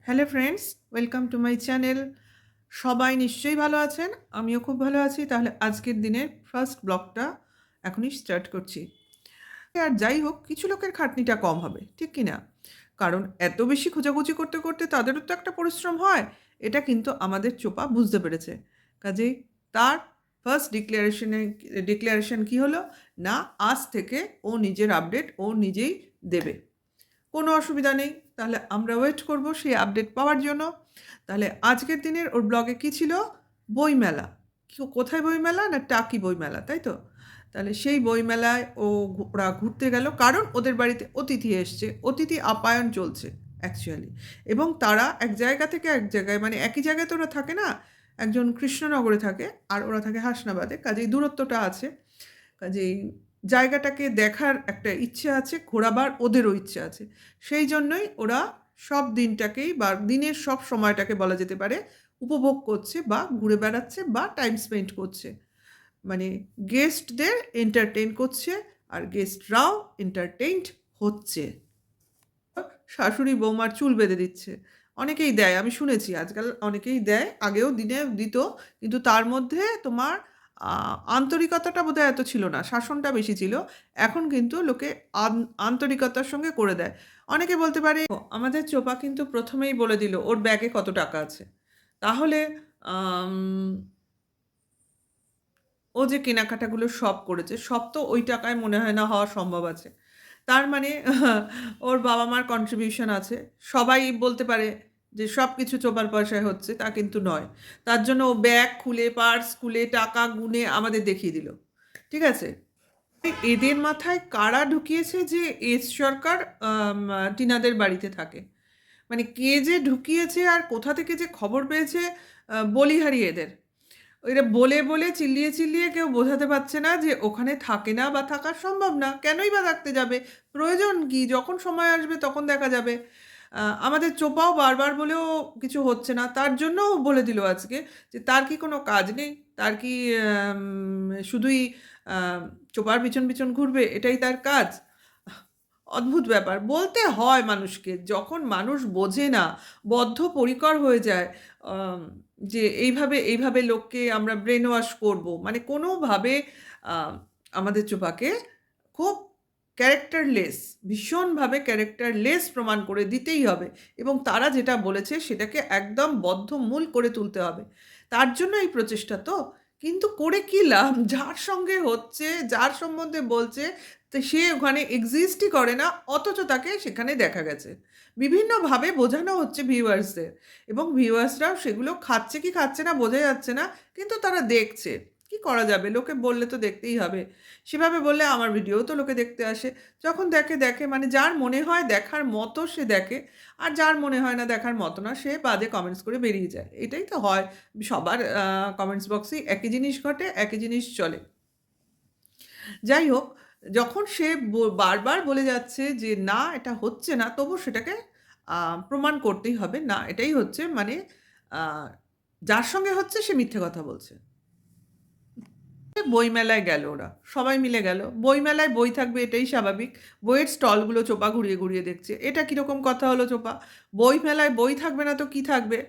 Hello friends, welcome to my channel. সবাই নিশ্চয়ই ভালো আছেন, আমিও খুব ভালো আছি। তাহলে আজকের দিনের ফার্স্ট ব্লগটা এখনই স্টার্ট করছি। আর যাই হোক, কিছু লোকের খাটনিটা কম হবে, ঠিক কি না? কারণ এত বেশি খোঁজাখুঁজি করতে করতে তাদেরও তো একটা পরিশ্রম হয়। এটা কিন্তু আমাদের চোপা বুঝতে পেরেছে। কাজেই তার ফার্স্ট ডিক্লারেশন কী হলো না, আজ থেকে ও নিজের আপডেট ও নিজেই দেবে। কোনো অসুবিধা নেই। তাহলে আমরা ওয়েট করব সেই আপডেট পাওয়ার জন্য। তাহলে আজকের দিনের ওর ব্লগে কী ছিল? বইমেলা। কোথায় বইমেলা? না টাকি বইমেলা, তাই তো? তাহলে সেই বইমেলায় ওরা ঘুরতে গেল, কারণ ওদের বাড়িতে অতিথি এসছে, অতিথি আপ্যায়ন চলছে অ্যাকচুয়ালি। এবং তারা এক জায়গা থেকে এক জায়গায়, মানে একই জায়গায় তো ওরা থাকে না। একজন কৃষ্ণনগরে থাকে আর ওরা থাকে হাসনাবাদে, কাজেই দূরত্বটা আছে। কাজেই জায়গাটাকে দেখার একটা ইচ্ছে আছে, ঘোরাবার ওদেরও ইচ্ছে আছে। সেই জন্যই ওরা সব দিনটাকেই বা দিনের সব সময়টাকে বলা যেতে পারে উপভোগ করছে বা ঘুরে বেড়াচ্ছে বা টাইম স্পেন্ড করছে। মানে গেস্টদের এন্টারটেইন করছে আর গেস্টরাও এন্টারটেইনড হচ্ছে। শাশুড়ি বৌমার চুল বেঁধে দিচ্ছে, অনেকেই দেয়, আমি শুনেছি আজকাল অনেকেই দেয়, আগেও দিনে দিত। কিন্তু তার মধ্যে তোমার আন্তরিকতাটা বোধহয় এত ছিল না, শাসনটা বেশি ছিল। এখন কিন্তু লোকে আন্তরিকতার সঙ্গে করে দেয়। অনেকে বলতে পারে আমাদের চোপা কিন্তু প্রথমেই বলে দিল ওর ব্যাগে কত টাকা আছে। তাহলে ও যে কেনাকাটাগুলো সব করেছে, সব তো ওই টাকায় মনে হয় না হওয়া সম্ভব আছে। তার মানে ওর বাবা-মার কন্ট্রিবিউশন আছে। সবাই বলতে পারে যে সবকিছু চোপার পয়সায় হচ্ছে, তা কিন্তু নয়। তার জন্য ও ব্যাগ খুলে, পার্স খুলে, টাকা গুনে আমাদের দেখিয়ে দিল। ঠিক আছে? এদের মাথায় কারা ঢুকিয়েছে যে এস সরকার টিনাদের বাড়িতে থাকে? মানে কে যে ঢুকিয়েছে আর কোথা থেকে যে খবর পেয়েছে, বলিহারি এদের। এরা বলে বলে চিল্লিয়ে চিল্লিয়ে কেউ বোঝাতে পারছে না যে ওখানে থাকে না বা থাকা সম্ভব না। কেনই বা থাকতে যাবে? প্রয়োজন কি? যখন সময় আসবে তখন দেখা যাবে। আমাদের চোপাও বারবার বলেও কিছু হচ্ছে না। তার জন্যও বলে দিল আজকে যে তার কি কোনো কাজ নেই? তার কি শুধুই আ চোপার পিছন পিছন ঘুরবে, এটাই তার কাজ? অদ্ভুত ব্যাপার। বলতে হয় মানুষকে। যখন মানুষ বোঝে না, বদ্ধপরিকর হয়ে যায়, আম যে এইভাবে লোককে আমরা ব্রেন ওয়াশ করব। মানে কোনোভাবে আ আমাদের চোপাকে খুব ক্যারেক্টারলেস, ভীষণভাবে ক্যারেক্টারলেস প্রমাণ করে দিতেই হবে। এবং তারা যেটা বলেছে সেটাকে একদম বদ্ধমূল করে তুলতে হবে। তার জন্য এই প্রচেষ্টা তো। কিন্তু করে কি লাভ? যার সঙ্গে হচ্ছে, যার সম্বন্ধে বলছে, তো সে ওখানে এক্সিস্টই করে না, অথচ তাকে সেখানে দেখা গেছে। বিভিন্নভাবে বোঝানো হচ্ছে ভিউয়ার্সদের, এবং ভিউয়ার্সরাও সেগুলো খাচ্ছে কি খাচ্ছে না বোঝা যাচ্ছে না, কিন্তু তারা দেখছে। কি করা যাবে? লোকে বললে তো দেখতেই হবে। সেভাবে বললে আমার ভিডিও তো লোকে দেখতে আসে। যখন দেখে, দেখে, মানে যার মনে হয় দেখার মতো সে দেখে, আর যার মনে হয় না দেখার মতো না সে বাজে কমেন্টস করে বেরিয়ে যায়। এটাই তো হয়। সবার কমেন্টস বক্সেই একই জিনিস ঘটে, একই জিনিস চলে। যাই হোক, যখন সে বারবার বলে যাচ্ছে যে, "না, এটা হচ্ছে না", তবু সেটাকে আ প্রমাণ করতেই হবে। না, এটাই হচ্ছে, মানে আ যার সঙ্গে হচ্ছে সে মিথ্যে কথা বলছে। বইমেলায় গেল ওরা। সবাই মিলে গেল। বইমেলায় বই থাকবে এটাই স্বাভাবিক। বইয়ের স্টলগুলো চোপা ঘুরিয়ে, ঘুরিয়ে দেখছে। এটা কিরকম কথা হলো চোপা? বইমেলায় বই থাকবে না তো কি থাকবে?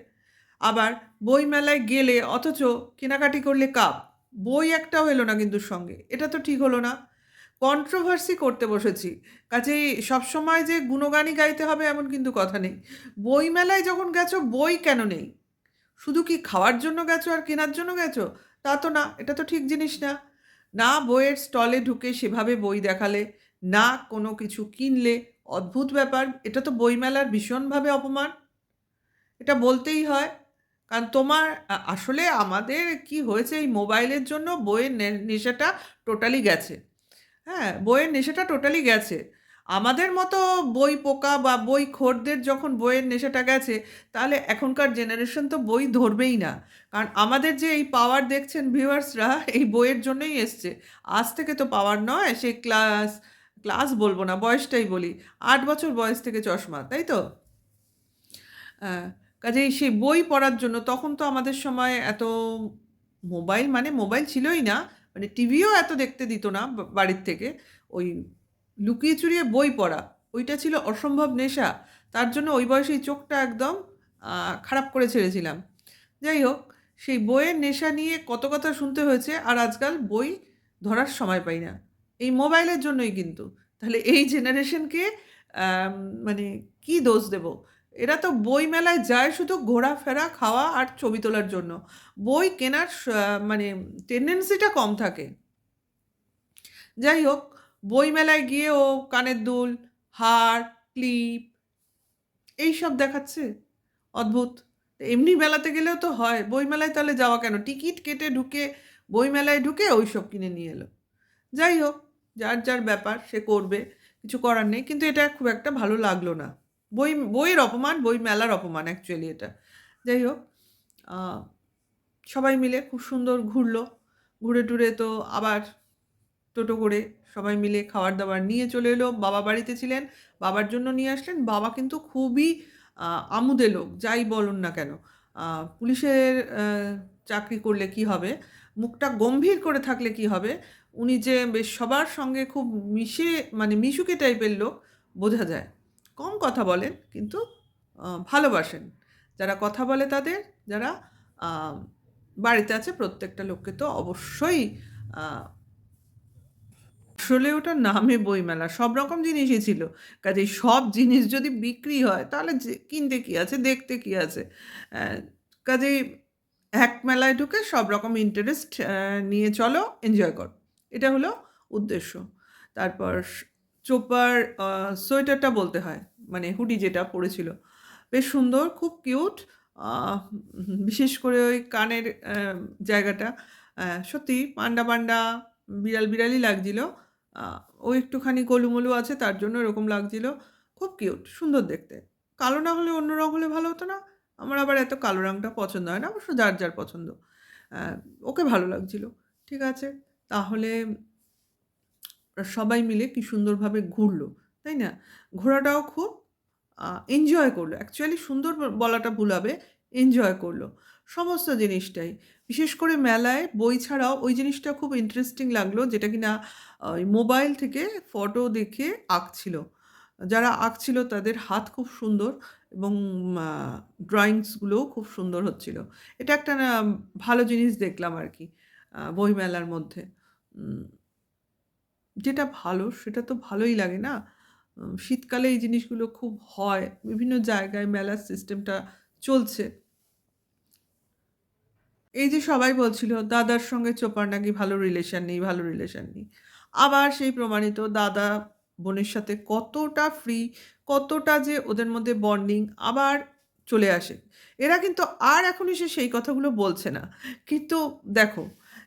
আবার বইমেলায় গেলে অথচ কেনাকাটি করলে কাপ। বই একটাও এলো না কিন্তু সঙ্গে। এটা তো ঠিক হলো না। কন্ট্রোভার্সি করতে বসেছি। কাজেই সবসময় যে গুণগানই গাইতে হবে এমন কিন্তু কথা নেই। বইমেলায় যখন গেছো বই কেন নেই? শুধু কি খাওয়ার জন্য গেছো আর কেনার জন্য গেছো? তা তো না, এটা তো ঠিক জিনিস না। না বইয়ের স্টলে ঢুকে সেভাবে বই দেখালে, না কোনো কিছু কিনলে, অদ্ভুত ব্যাপার। এটা তো বইমেলার ভীষণভাবে অপমান। এটা বলতেই হয়। কারণ তোমার আসলে আমাদের কি হয়েছে, এই মোবাইলের জন্য বইয়ের নেশাটা টোটালি গেছে। হ্যাঁ, বইয়ের নেশাটা টোটালি গেছে। আমাদের মতো বই পোকা বা বই খোরদের যখন বইয়ের নেশাটা গেছে, তাহলে এখনকার জেনারেশন তো বই ধরবেই না। কারণ আমাদের যে এই পাওয়ার দেখছেন ভিউয়ার্সরা, এই বইয়ের জন্যই এসছে। আজ থেকে তো পাওয়ার নয়, সেই ক্লাস বলব না, বয়সটাই বলি। ৮ বছর বয়স থেকে চশমা, তাই তো? হ্যাঁ, কাজেই সেই বই পড়ার জন্য তখন তো আমাদের সময় এত মোবাইল, মানে মোবাইল ছিলই না। মানে টিভিও এত দেখতে দিত না বাড়ির থেকে। ওই লুকিয়ে চুরিয়ে বই পড়া, ওইটা ছিল অসম্ভব নেশা। তার জন্য ওই বয়সেই চোখটা একদম খারাপ করে ছেড়েছিলাম। যাই হোক, সেই বইয়ের নেশা নিয়ে কত কথা শুনতে হয়েছে, আর আজকাল বই ধরার সময় পাই না। এই মোবাইলের জন্যই কিন্তু। তাহলে এই জেনারেশনকে আম মানে কি দোষ দেব? এরা তো বই মেলায় যায় শুধু ঘোরাফেরা, খাওয়া আর ছবি তোলার জন্য। বই কেনার মানে টেনডেন্সিটা কম থাকে। যাই হোক, বই মেলায় গিয়ে ও কানের দুল, হার, ক্লিপ এইসব দেখাচ্ছে। অদ্ভুত! এমনি মেলাতে গেলেও তো হয়। বইমেলায় তাহলে যাওয়া কেন? টিকিট কেটে ঢুকে বইমেলায় ঢুকে ওইসব কিনে নিয়ে এলো। যাই হোক, যার, যার ব্যাপার সে করবে। কিছু করার নেই। কিন্তু এটা খুব একটা ভালো লাগলো না। বইয়ের অপমান, বই মেলার অপমান অ্যাকচুয়ালি এটা। যাই হোক, আ সবাই মিলে খুব সুন্দর ঘুরলো। ঘুরে-টুরে তো আবার টোটো করে সবাই মিলে খাবার-দাবার নিয়ে চলে এলো। বাবা বাড়িতে ছিলেন, বাবার জন্য নিয়ে আসলেন। বাবা কিন্তু খুবই আ আমুদে লোক, যাই বলুন না কেন। আ পুলিশের চাকরি করলে কি হবে, মুখটা গম্ভীর করে থাকলে কি হবে, উনি যে বেশ সবার সঙ্গে খুব মিশে মানে মিশুকে টাইপের লোক বোঝা যায়। কম কথা বলেন কিন্তু ভালোবাসেন। যারা কথা বলে তাদের, যারা আ বাড়িতে আছে প্রত্যেকটা লোককে তো অবশ্যই আ আসলে ওটার নামই বইমেলা। সব রকম জিনিসই ছিল। কাজেই সব জিনিস যদি বিক্রি হয় তাহলে কিনতে কি আছে, দেখতে কি আছে? অ্যা কাজেই এক মেলায় ঢুকে সব রকম ইন্টারেস্ট নিয়ে চলো, এনজয় করো। এটা হলো উদ্দেশ্য। তারপর চোপার আ সোয়েটারটা বলতে হয়। মানে হুডি যেটা পড়েছিল। বেশ সুন্দর, খুব কিউট। আ বিশেষ করে ওই কানের জায়গাটা সত্যি পান্ডা, পান্ডা, বিড়াল, বিড়ালই লাগছিল। আ ও একটুখানি গোলুমোলু আছে তার জন্য এরকম লাগছিল। খুব কিউট, সুন্দর দেখতে। কালো না হলে অন্য রং হলে ভালো হতো না? আমার আবার এত কালো রংটা পছন্দ হয় না। অবশ্য যার, যার পছন্দ। অ্যা ওকে ভালো লাগছিল। ঠিক আছে, তাহলে সবাই মিলে কি সুন্দরভাবে ঘুরলো, তাই না? ঘোরাটাও খুব এনজয় করলো। অ্যাকচুয়ালি সুন্দর বলাটা ভুল হবে, এনজয় করলো। সমস্ত জিনিসটাই। বিশেষ করে মেলায় বই ছাড়াও ওই জিনিসটা খুব ইন্টারেস্টিং লাগলো যেটা কিনা ওই মোবাইল থেকে ফটো দেখে আঁকছিল। যারা আঁকছিল তাদের হাত খুব সুন্দর এবং আ ড্রয়িংসগুলোও খুব সুন্দর হচ্ছিল। এটা একটা না ভালো জিনিস দেখলাম আরকি বইমেলার মধ্যে। উম যেটা ভালো সেটা তো ভালোই লাগে না? শীতকালে এই জিনিসগুলো খুব হয়। বিভিন্ন জায়গায় মেলার সিস্টেমটা চলছে। এই যে সবাই বলছিল দাদার সঙ্গে চোপার নাকি ভালো রিলেশন নেই, ভালো রিলেশন নেই। আবার সেই প্রমাণিত দাদা বোনের সাথে কতটা ফ্রি, কতটা যে ওদের মধ্যে বন্ডিং আবার চলে আসে। এরা কিন্তু আর এখন এসে সেই কথাগুলো বলছে না। কিন্তু দেখো,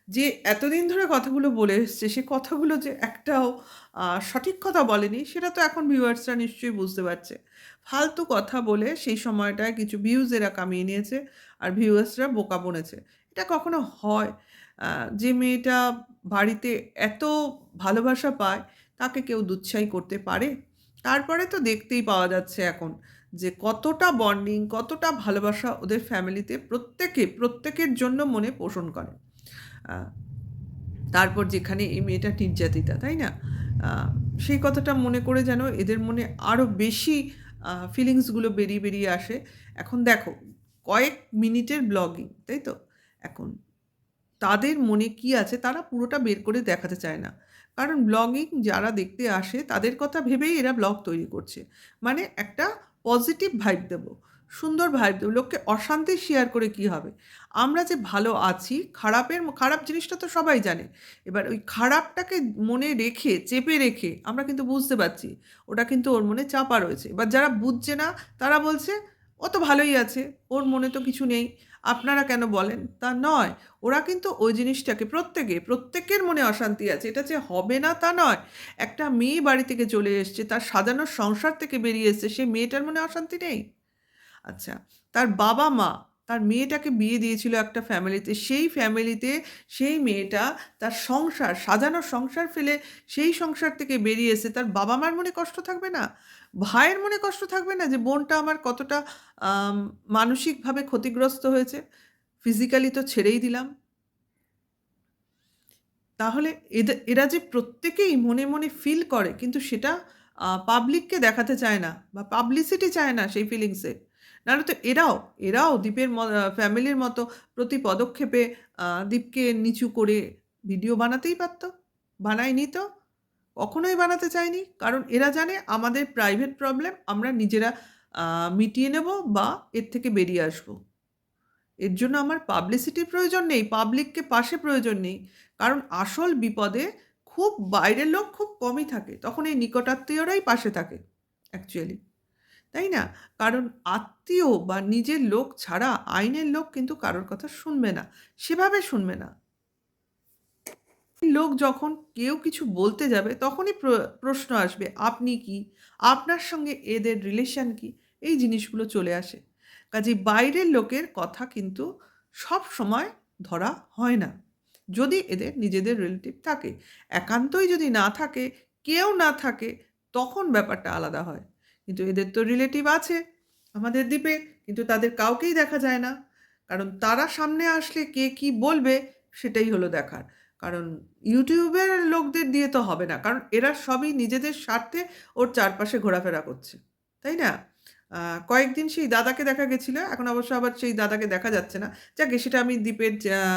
যে এতদিন ধরে কথাগুলো বলে এসছে সে কথাগুলো যে একটাও সঠিক কথা বলেনি সেটা তো এখন ভিউয়ার্সরা নিশ্চয়ই বুঝতে পারছে। ফালতু কথা বলে সেই সময়টায় কিছু ভিউজ এরা কামিয়ে নিয়েছে আর ভিউয়ার্সরা বোকা বনেছে। এটা কখনো হয়? আ যে মেয়েটা বাড়িতে এত ভালোবাসা পায়, তাকে কেউ দুচ্ছাই করতে পারে? তারপরে তো দেখতেই পাওয়া যাচ্ছে এখন যে কতটা বন্ডিং, কতটা ভালোবাসা ওদের ফ্যামিলিতে প্রত্যেকে, প্রত্যেকের জন্য মনে পোষণ করে। আ তারপর যেখানে এই মেয়েটা নির্যাতিতা, তাই না? আ সেই কথাটা মনে করে যেন এদের মনে আরো বেশি ফিলিংস গুলো বেরিয়ে, বেরিয়ে আসে। এখন দেখো, কয়েক মিনিটের ব্লগিং, তাই তো? এখন তাদের মনে কি আছে তারা পুরোটা বের করে দেখাতে চায় না। কারণ ব্লগিং যারা দেখতে আসে তাদের কথা ভেবেই এরা ব্লগ তৈরি করছে। মানে একটা পজিটিভ ভাইব দেবো, সুন্দর ভাইব দেবো। লোককে অশান্তি শেয়ার করে কি হবে? আমরা যে ভালো আছি, খারাপ জিনিসটা তো সবাই জানে। এবার ওই খারাপটাকে মনে রেখে, চেপে রেখে আমরা কিন্তু বুঝতে পারছি ওটা কিন্তু ওর মনে চাপা রয়েছে। এবার যারা বুঝছে না তারা বলছে, "ও তো ভালোই আছে, ওর মনে তো কিছু নেই। আপনারা কেন বলেন?" তা নয়। ওরা কিন্তু ওই জিনিসটাকে প্রত্যেকের মনে অশান্তি আছে। এটা যে হবে না তা নয়। একটা মেয়ে বাড়ি থেকে চলে এসছে, তার সাজানো সংসার থেকে বেরিয়ে এসছে, সে মেয়েটার মনে অশান্তি নেই? আচ্ছা, তার বাবা-মা তার মেয়েটাকে বিয়ে দিয়েছিল একটা ফ্যামিলিতে। সেই ফ্যামিলিতে সেই মেয়েটা তার সংসার, সাজানো সংসার ফেলে সেই সংসার থেকে বেরিয়ে এসে তার বাবা-মার মনে কষ্ট থাকবে না? ভাইয়ের মনে কষ্ট থাকবে না যে বোনটা আমার কতটা আম মানসিকভাবে ক্ষতিগ্রস্ত হয়েছে? ফিজিক্যালি তো ছেড়েই দিলাম। তাহলে এরা যে প্রত্যেকেই মনে, মনে ফিল করে কিন্তু সেটা পাবলিককে দেখাতে চায় না বা পাবলিসিটি চায় না সেই ফিলিংসের। নাহলে তো এরাও দীপের ফ্যামিলির মতো প্রতি পদক্ষেপে দীপকে নিচু করে ভিডিও বানাতেই পারত। বানায়নি তো। কখনোই বানাতে চায়নি। কারণ এরা জানে আমাদের প্রাইভেট প্রবলেম আমরা নিজেরা মিটিয়ে নেব বা এর থেকে বেরিয়ে আসব। এর জন্য আমার পাবলিসিটির প্রয়োজন নেই, পাবলিককে পাশে প্রয়োজন নেই। কারণ আসল বিপদে খুব বাইরের লোক খুব কমই থাকে। তখন এই নিকটাত্মীয়রাই পাশে থাকে অ্যাকচুয়ালি। তাই না? কারণ আত্মীয় বা নিজের লোক ছাড়া আইনের লোক কিন্তু কারোর কথা শুনবে না। সেভাবে শুনবে না। লোক যখন কেউ কিছু বলতে যাবে তখনই প্রশ্ন আসবে, "আপনি কি? আপনার সঙ্গে এদের রিলেশন কি?" এই জিনিসগুলো চলে আসে। কাজেই বাইরের লোকের কথা কিন্তু সবসময় ধরা হয় না। যদি এদের নিজেদের রিলেটিভ থাকে। একান্তই যদি না থাকে, কেউ না থাকে, তখন ব্যাপারটা আলাদা হয়। কিন্তু এদের তো রিলেটিভ আছে আমাদের দ্বীপে, কিন্তু তাদের কাউকেই দেখা যায় না। কারণ তারা সামনে আসলে কে কি বলবে সেটাই হলো দেখার। কারণ ইউটিউবের লোকদের দিয়ে তো হবে না। কারণ এরা সবই নিজেদের স্বার্থে ওর চারপাশে ঘোরাফেরা করছে। তাই না? কয়েকদিন সেই দাদাকে দেখা গেছিল। এখন অবশ্য আবার সেই দাদাকে দেখা যাচ্ছে না। যাকগে সেটা আমি দীপের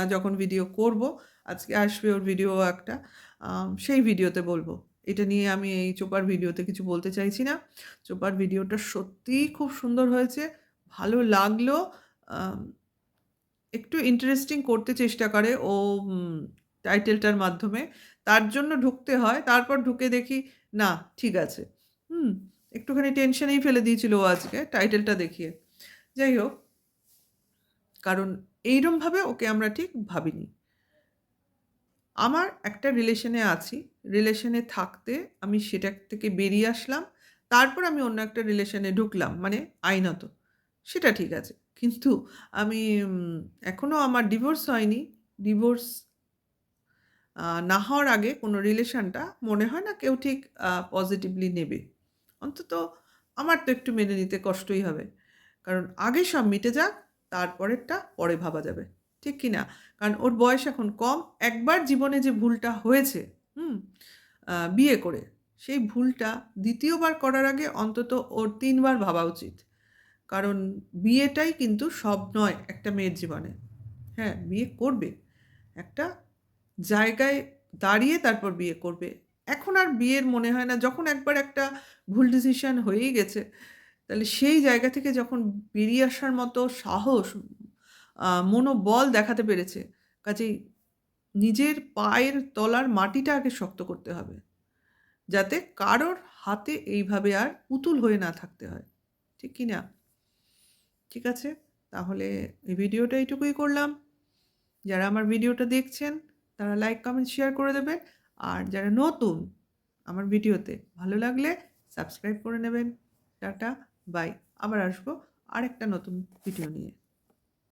যখন ভিডিও করব, আজকে আসবে ওর ভিডিও একটা, সেই ভিডিওতে বলব। এটা নিয়ে আমি এই চোপার ভিডিওতে কিছু বলতে চাইছি না। চোপার ভিডিওটা সত্যিই খুব সুন্দর হয়েছে। ভালো লাগলো। আম একটু ইন্টারেস্টিং করতে চেষ্টা করে ও টাইটেলটার মাধ্যমে। তার জন্য ঢুকতে হয়। তারপর ঢুকে দেখি না ঠিক আছে। হুম? একটুখানি টেনশনেই ফেলে দিয়েছিল ও আজকে টাইটেলটা দেখিয়ে। যাই হোক, কারণ এইরমভাবে ওকে আমরা ঠিক ভাবিনি। আমার একটা রিলেশনে আছি। রিলেশনে থাকতে আমি সেটা থেকে বেরিয়ে আসলাম। তারপর আমি অন্য একটা রিলেশনে ঢুকলাম। মানে আইনত। সেটা ঠিক আছে। কিন্তু আমি এখনো আমার ডিভোর্স হয়নি। ডিভোর্স না হওয়ার আগে কোনো রিলেশনটা মনে হয় না কেউ ঠিক পজিটিভলি নেবে। অন্তত আমার তো একটু মেনে নিতে কষ্টই হবে। কারণ আগে সব মিটে যাক, তারপরেরটা পরে ভাবা যাবে। ঠিক কি না? কারণ ওর বয়স এখন কম। একবার জীবনে যে ভুলটা হয়েছে, হুম? বিয়ে করে, সেই ভুলটা ২য় বার করার আগে অন্তত ওর ৩ বার ভাবা উচিত। কারণ বিয়েটাই কিন্তু সব নয় একটা মেয়ের জীবনে। হ্যাঁ, বিয়ে করবে। একটা জায়গায় দাঁড়িয়ে তারপর বিয়ে করবে। এখন আর বিয়ের মনে হয় না, যখন একবার একটা ভুল ডিসিশন হয়েই গেছে, তাহলে সেই জায়গা থেকে যখন বেরিয়ে আসার মতো সাহস, মনোবল দেখাতে পেরেছে, কাজেই নিজের পায়ের তলার মাটিটা আগে শক্ত করতে হবে। যাতে কারোর হাতে এইভাবে আর পুতুল হয়ে না থাকতে হয়। ঠিক কি না? ঠিক আছে? তাহলে এই ভিডিওটা এইটুকুই করলাম। যারা আমার ভিডিওটা দেখছেন তারা লাইক, কমেন্ট, শেয়ার করে দেবেন। আর যারা নতুন আমার ভিডিওতে, ভালো লাগলে সাবস্ক্রাইব করে নেবেন। Tata, bye. আবার আসবো আরেকটা নতুন ভিডিও নিয়ে।